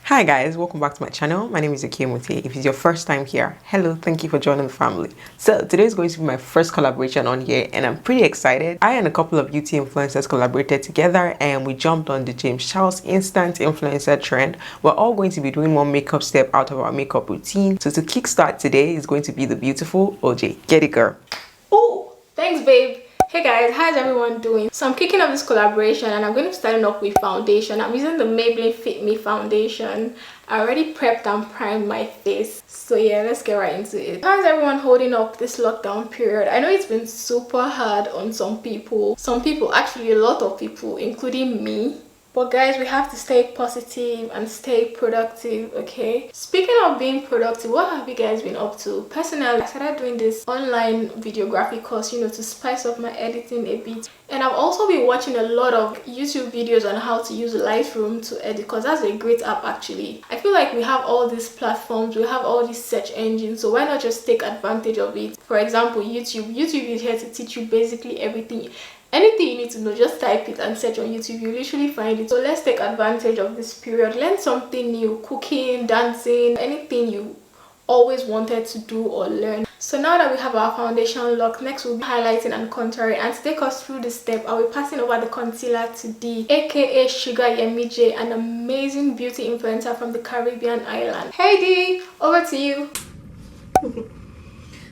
Hi guys, welcome back to my channel. My name is Okemute. If it's your first time here, hello, thank you for joining the family. So today is going to be my first collaboration on here and I'm pretty excited. I and a couple of beauty influencers collaborated together and we jumped on the James Charles instant influencer trend. We're all going to be doing one makeup step out of our makeup routine. So to kickstart today is going to be the beautiful OJ. Get it, girl. Oh, thanks babe. Hey guys, how's everyone doing? So I'm kicking off this collaboration and I'm going to be starting off with foundation. I'm using the Maybelline Fit Me foundation. I already prepped and primed my face. So yeah, let's get right into it. How's everyone holding up this lockdown period? I know it's been super hard on some people. Actually a lot of people, including me. But guys, we have to stay positive and stay productive, okay? Speaking of being productive, what have you guys been up to? Personally, I started doing this online videography course, you know, to spice up my editing a bit. And I've also been watching a lot of YouTube videos on how to use Lightroom to edit, because that's a great app actually. I feel like we have all these platforms, we have all these search engines, so why not just take advantage of it? For example, YouTube is here to teach you basically everything. Anything you need to know, just type it and search on YouTube. You literally find it. So let's take advantage of this period. Learn something new, cooking, dancing, anything you always wanted to do or learn. So now that we have our foundation locked, next we'll be highlighting and contouring. And to take us through this step, I'll be passing over the concealer to D, aka Sugar Yemije, an amazing beauty influencer from the Caribbean island. Hey D, over to you.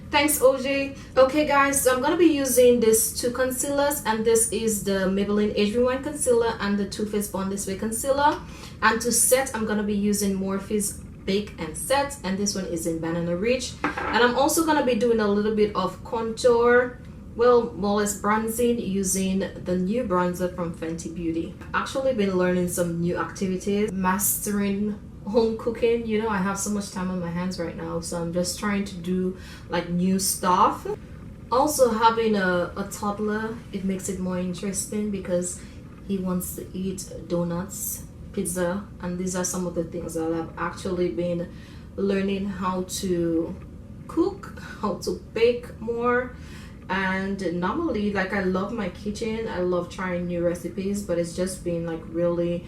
Thanks OJ. Okay guys, so I'm gonna be using these two concealers, and this is the Maybelline Age Rewind concealer and the Too Faced Born This Way concealer. And to set, I'm gonna be using Morphe's Bake and Set, and this one is in Banana Rich. And I'm also gonna be doing a little bit of contour, well, more or less bronzing, using the new bronzer from Fenty Beauty. I've actually been learning some new activities, mastering home cooking. You know, I have so much time on my hands right now, so I'm just trying to do like new stuff. Also, having a toddler, it makes it more interesting because he wants to eat donuts, pizza, and these are some of the things that I've actually been learning how to cook, how to bake more. And normally, like, I love my kitchen, I love trying new recipes, but it's just been like really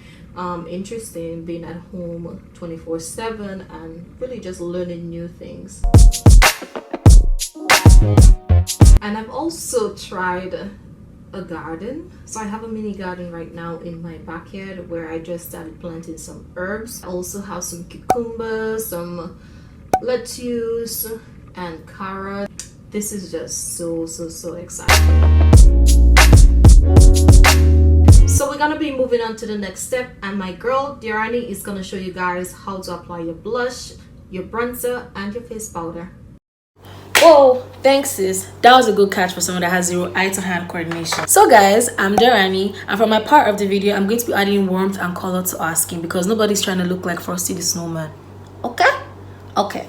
interesting being at home 24/7 and really just learning new things. And I've also tried a garden. So I have a mini garden right now in my backyard where I just started planting some herbs. I also have some cucumbers, some lettuce and carrot. This is just so exciting. So we're gonna be moving on to the next step, and my girl Diarani is gonna show you guys how to apply your blush, your bronzer, and your face powder. Whoa, thanks sis. That was a good catch for someone that has zero eye to hand coordination. So guys, I'm Darani, and for my part of the video, I'm going to be adding warmth and color to our skin because nobody's trying to look like Frosty the Snowman. Okay.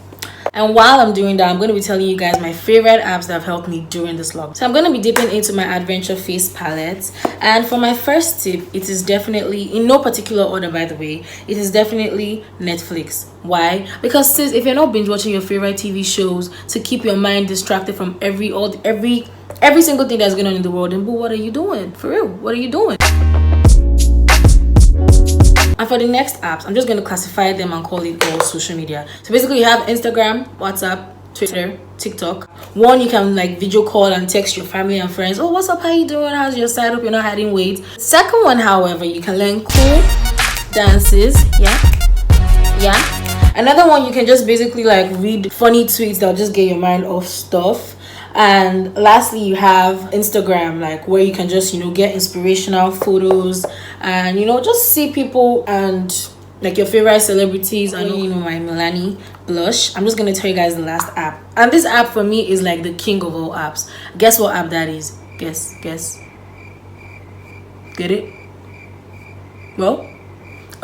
And while I'm doing that, I'm going to be telling you guys my favorite apps that have helped me during this lockdown. So I'm going to be dipping into my Adventure Face palette. And for my first tip, it is definitely, in no particular order by the way, it is definitely Netflix. Why? Because sis, if you're not binge watching your favorite TV shows to keep your mind distracted from every single thing that's going on in the world, then boo, what are you doing? For real, what are you doing? And for the next apps, I'm just going to classify them and call it all social media. So basically you have Instagram, WhatsApp, Twitter, TikTok. One, you can like video call and text your family and friends. Oh, what's up? How you doing? How's your side? Hope you're not hiding weight. Second one, however, you can learn cool dances. Yeah. Another one, you can just basically like read funny tweets that'll just get your mind off stuff. And lastly, you have Instagram, like where you can just, you know, get inspirational photos and, you know, just see people and like your favorite celebrities. I know, you know, my Milani blush. I'm just gonna tell you guys the last app, and this app for me is like the king of all apps. Guess what app that is? Guess. Get it? Well,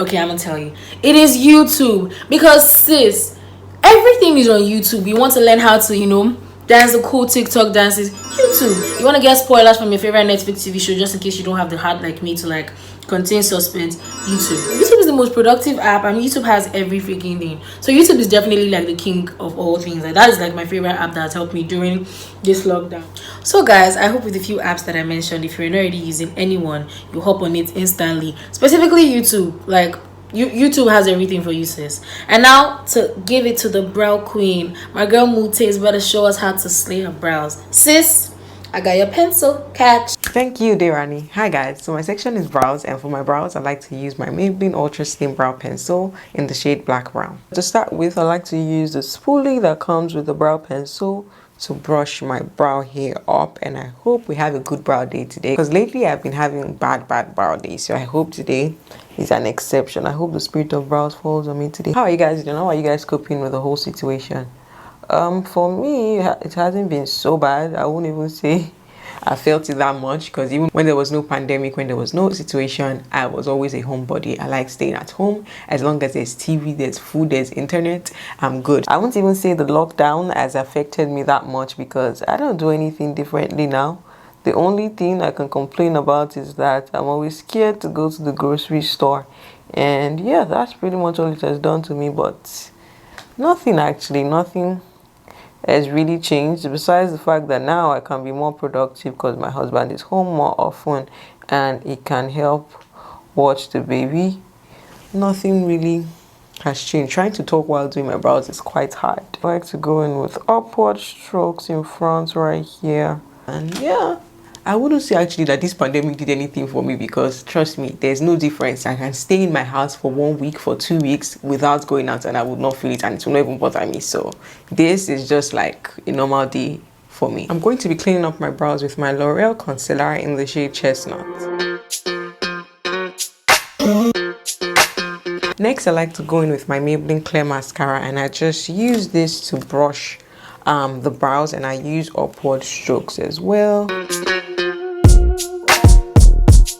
okay, I'm gonna tell you. It is YouTube, because sis, everything is on YouTube. You want to learn how to, you know, dance the cool TikTok dances, YouTube. You want to get spoilers from your favorite Netflix TV show just in case you don't have the heart like me to like contain suspense, YouTube is the most productive app, and YouTube has every freaking thing. So YouTube is definitely like the king of all things. Like that is like my favorite app that's helped me during this lockdown. So guys, I hope with the few apps that I mentioned, if you're not already using anyone, you hop on it instantly. Specifically YouTube, like YouTube has everything for you, sis. And now to give it to the brow queen, my girl Mute is better show us how to slay her brows. Sis, I got your pencil. Catch. Thank you, Deirani. Hi guys, so my section is brows, and for my brows I like to use my Maybelline Ultra Slim Brow Pencil in the shade Black Brown. To start with, I like to use the spoolie that comes with the brow pencil to brush my brow hair up, and I hope we have a good brow day today, because lately I've been having bad brow days, so I hope today is an exception. I hope the spirit of brows falls on me today. How are you guys doing? How are you guys coping with the whole situation? For me, it hasn't been so bad. I won't even say I felt it that much, because even when there was no pandemic, when there was no situation, I was always a homebody. I like staying at home. As long as there's TV, there's food, there's internet, I'm good. I won't even say the lockdown has affected me that much, because I don't do anything differently now. The only thing I can complain about is that I'm always scared to go to the grocery store. And yeah, that's pretty much all it has done to me, but nothing has really changed, besides the fact that now I can be more productive because my husband is home more often and he can help watch the baby. Nothing really has changed. Trying to talk while doing my brows is quite hard. I like to go in with upward strokes in front right here, and yeah, I wouldn't say actually that this pandemic did anything for me, because trust me, there's no difference. I can stay in my house for 1 week, for 2 weeks without going out, and I would not feel it, and it will not even bother me. So this is just like a normal day for me. I'm going to be cleaning up my brows with my L'Oreal concealer in the shade Chestnut. Next, I like to go in with my Maybelline Clear Mascara, and I just use this to brush the brows, and I use upward strokes as well.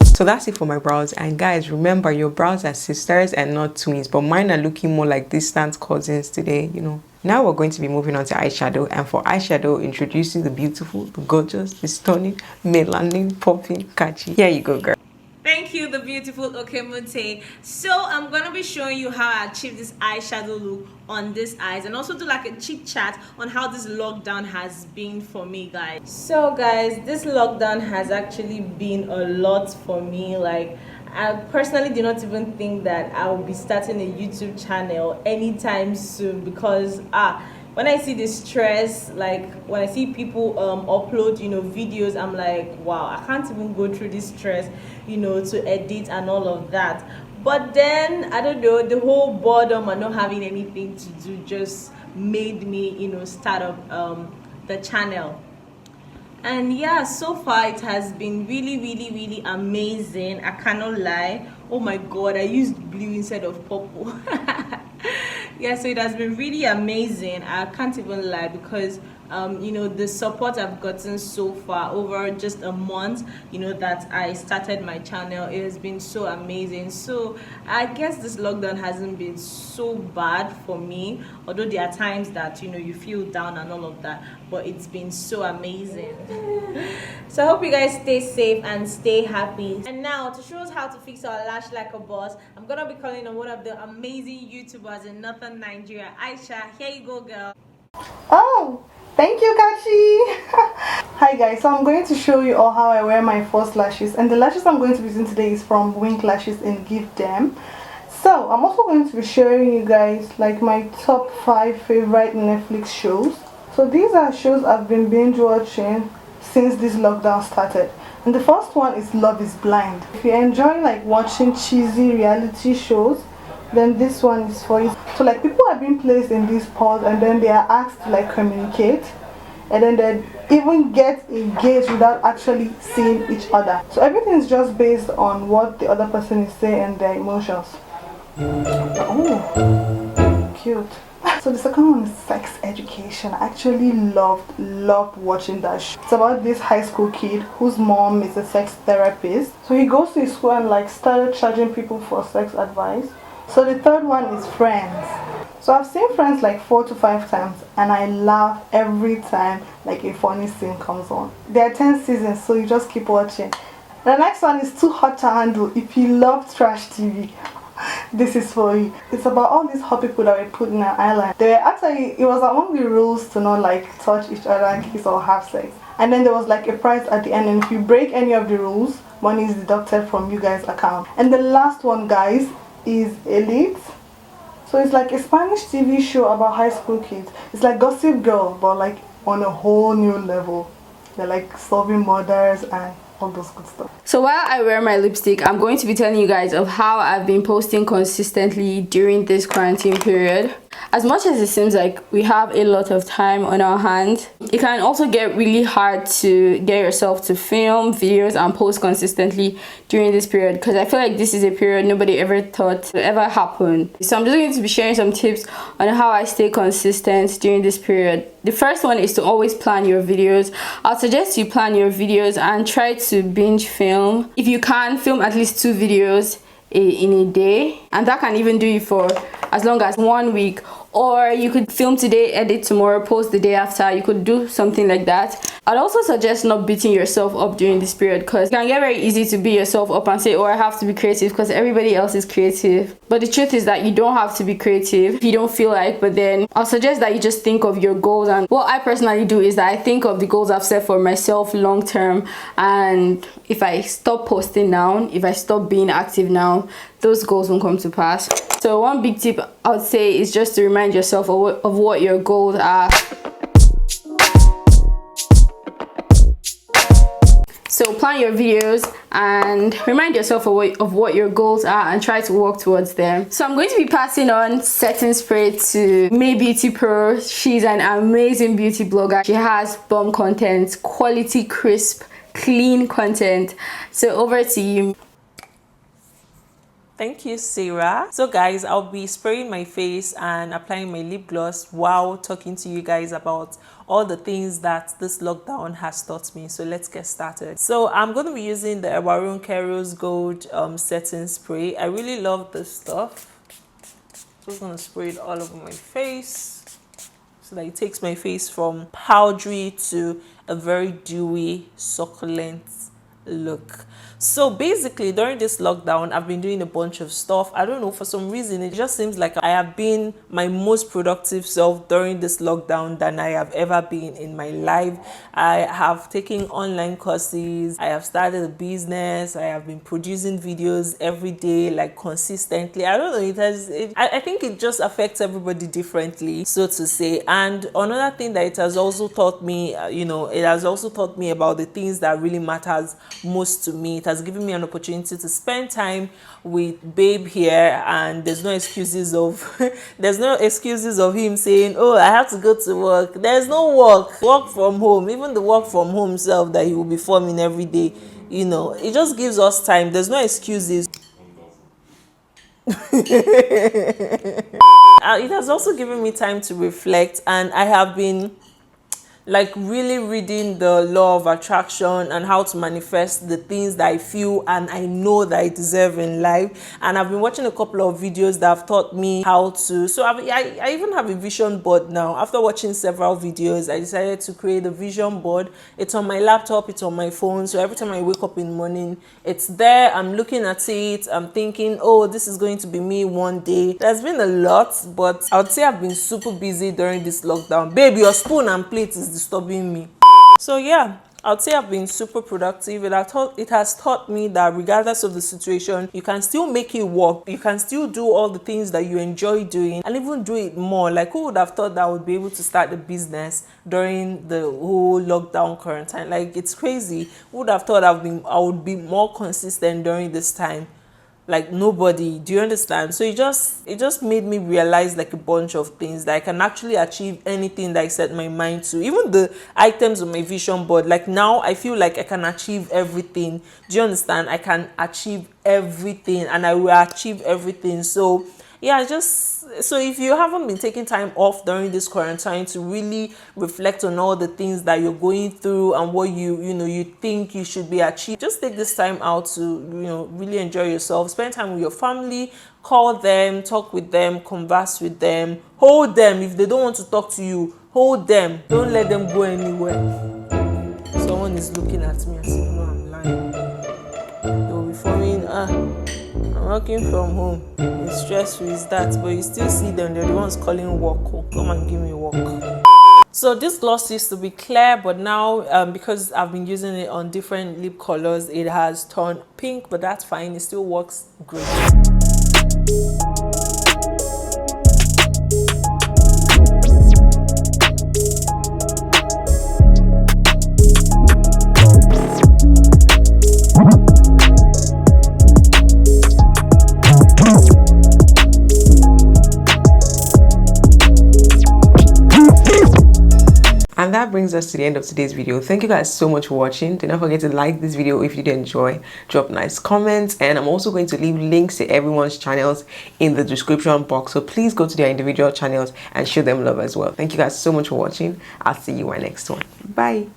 So that's it for my brows. And guys, remember, your brows are sisters and not twins, but mine are looking more like distant cousins today, you know. Now we're going to be moving on to eyeshadow, and for eyeshadow, introducing the beautiful, the gorgeous, the stunning, melanin popping catchy. Here you go, girl. Thank you, the beautiful Okemute. So I'm gonna be showing you how I achieve this eyeshadow look on these eyes, and also do like a chit chat on how this lockdown has been for me, guys. So guys, this lockdown has actually been a lot for me. Like, I personally did not even think that I will be starting a YouTube channel anytime soon, because when I see the stress, like when I see people upload, you know, videos, I'm like, wow, I can't even go through this stress, you know, to edit and all of that. But then, I don't know, the whole boredom and not having anything to do just made me, you know, start up the channel. And yeah, so far it has been really amazing. I cannot lie. Oh my god, I used blue instead of purple. Yeah, so it has been really amazing. I can't even lie, because you know, the support I've gotten so far over just a month, you know, that I started my channel, it has been so amazing. So I guess this lockdown hasn't been so bad for me, although there are times that, you know, you feel down and all of that, but it's been so amazing. So I hope you guys stay safe and stay happy. And now, to show us how to fix our lash like a boss, I'm gonna be calling on one of the amazing YouTubers in Northern Nigeria, Aisha. Here you go, girl. Oh, thank you, Kachi. Hi guys, so I'm going to show you all how I wear my false lashes, and the lashes I'm going to be using today is from Wink Lashes in Give Them. So I'm also going to be showing you guys like my top 5 favorite Netflix shows. So these are shows I've been binge watching since this lockdown started, and the first one is Love is Blind. If you enjoy like watching cheesy reality shows, then this one is for you. So like, people are being placed in this pod, and then they are asked to like communicate, and then they even get engaged without actually seeing each other. So everything is just based on what the other person is saying and their emotions. Oh, cute. So the second one is Sex Education. I actually loved watching that show. It's about this high school kid whose mom is a sex therapist. So he goes to his school and like started charging people for sex advice. So the third one is Friends. So I've seen Friends like 4 to 5 times, and I laugh every time like a funny scene comes on. There are 10 seasons, so you just keep watching. The next one is Too Hot to Handle. If you love trash TV, this is for you. It's about all these hot people that were put in an island. They were actually, it was among the rules to not like touch each other, kiss, or have sex. And then there was like a prize at the end, and if you break any of the rules, money is deducted from you guys' account. And the last one, guys, is Elite. So it's like a Spanish TV show about high school kids. It's like Gossip Girl, but like on a whole new level. They're like solving murders and all those good stuff. So while I wear my lipstick, I'm going to be telling you guys of how I've been posting consistently during this quarantine period. As much as it seems like we have a lot of time on our hands, it can also get really hard to get yourself to film videos and post consistently during this period, because I feel like this is a period nobody ever thought would ever happen. So I'm just going to be sharing some tips on how I stay consistent during this period. The first one is to always plan your videos. I'll suggest you plan your videos and try to binge film. If you can, film at least 2 videos in a day, and that can even do it for as long as 1 week. Or you could film today, edit tomorrow, post the day after. You could do something like that. I'd also suggest not beating yourself up during this period, because it can get very easy to beat yourself up and say, oh, I have to be creative because everybody else is creative. But the truth is that you don't have to be creative if you don't feel like. But then I'll suggest that you just think of your goals. And what I personally do is that I think of the goals I've set for myself long term, and if I stop posting now, if I stop being active now, those goals won't come to pass. So one big tip I would say is just to remind yourself of what your goals are. So plan your videos and remind yourself of what your goals are and try to work towards them. So I'm going to be passing on setting spray to May Beauty Pro. She's an amazing beauty blogger. She has bomb content, quality, crisp, clean content. So over to you. Thank you, Sarah. So guys, I'll be spraying my face and applying my lip gloss while talking to you guys about all the things that this lockdown has taught me. So let's get started. So I'm going to be using the Eyebrow Rose Gold setting spray. I really love this stuff. Just going to spray it all over my face so that it takes my face from powdery to a very dewy, succulent look. So basically during this lockdown, I've been doing a bunch of stuff. I don't know, for some reason it just seems like I have been my most productive self during this lockdown than I have ever been in my life. I have taken online courses, I have started a business, I have been producing videos every day, like consistently. I don't know, I think it just affects everybody differently, so to say. And another thing that it has also taught me, it has also taught me about the things that really matters most to me. It has given me an opportunity to spend time with Babe here, and there's no excuses of him saying, oh, I have to go to work. There's no work from home. Even the work from home self that he will be forming every day, it just gives us time. There's no excuses. It has also given me time to reflect, and I have been like really reading the law of attraction and how to manifest the things that I feel and I know that I deserve in life. And I've been watching a couple of videos that have taught me how to. So I even have a vision board now. After watching several videos, I decided to create a vision board. It's on my laptop, it's on my phone. So every time I wake up in the morning, it's there. I'm looking at it. I'm thinking, oh, this is going to be me one day. There's been a lot, but I would say I've been super busy during this lockdown. Babe, your spoon and plate is disturbing me. So yeah, I'd say I've been super productive. It has taught me that regardless of the situation, you can still make it work. You can still do all the things that you enjoy doing and even do it more. Like, who would have thought that I would be able to start a business during the whole lockdown quarantine? Like, it's crazy. Who would have thought I would be more consistent during this time? Like, nobody. Do you understand? So it just made me realize like a bunch of things, that I can actually achieve anything that I set my mind to. Even the items on my vision board, like now I feel like I can achieve everything. Do you understand? I can achieve everything and I will achieve everything. So yeah, so if you haven't been taking time off during this quarantine to really reflect on all the things that you're going through and what you think you should be achieved, just take this time out to really enjoy yourself. Spend time with your family, call them, talk with them, converse with them, hold them. If they don't want to talk to you, hold them. Don't let them go anywhere. Someone is looking at me as if I'm lying. They'll be forming, I'm working from home. It's stressful, is that, but you still see them. They're the ones calling work. Oh, come and give me work. So this gloss used to be clear, but now because I've been using it on different lip colors, it has turned pink, but that's fine. It still works great. And that brings us to the end of today's video. Thank you guys so much for watching. Do not forget to like this video if you did enjoy. Drop nice comments, and I'm also going to leave links to everyone's channels in the description box, so please go to their individual channels and show them love as well. Thank you guys so much for watching. I'll see you in my next one. Bye.